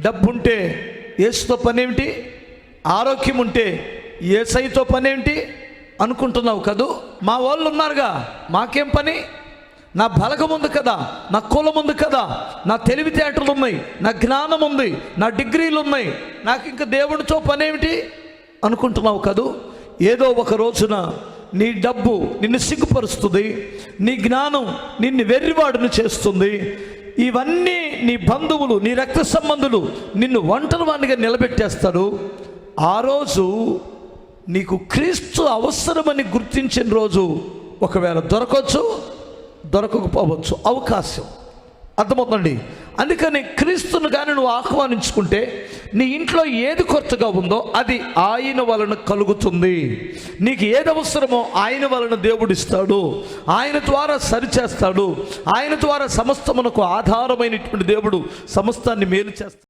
డబ్బు ఉంటే యేసుతో పనేమిటి, ఆరోగ్యం ఉంటే యేసయ్యతో పనేమిటి అనుకుంటున్నావు కదూ. మా వాళ్ళు ఉన్నారుగా, మాకేం పని, నా బలగం ఉంది కదా, నా కులం ఉంది కదా, నా తెలివితేటలు ఉన్నాయి, నా జ్ఞానం ఉంది, నా డిగ్రీలు ఉన్నాయి, నాకు ఇంకా దేవుడితో పనేమిటి అనుకుంటున్నావు కదూ. ఏదో ఒక రోజున నీ డబ్బు నిన్ను సిగ్గుపరుస్తుంది, నీ జ్ఞానం నిన్ను వెర్రివాడును చేస్తుంది. ఇవన్నీ నీ బంధువులు, నీ రక్త సంబంధులు నిన్ను ఒంటరివాడిగా నిలబెట్టేస్తారు. ఆ రోజు నీకు క్రీస్తు అవసరమని గుర్తించిన రోజు ఒకవేళ దొరకవచ్చు, దొరకకపోవచ్చు, అవకాశం. అర్థమవుతుందండి. అందుకని క్రీస్తును కానీ నువ్వు ఆహ్వానించుకుంటే నీ ఇంట్లో ఏది కొరతగా ఉందో అది ఆయన వలన కలుగుతుంది. నీకు ఏది అవసరమో ఆయన వలన దేవుడిస్తాడు, ఆయన ద్వారా సరిచేస్తాడు, ఆయన ద్వారా సమస్తమునకు ఆధారమైనటువంటి దేవుడు సమస్తాన్ని మేలు చేస్తాడు.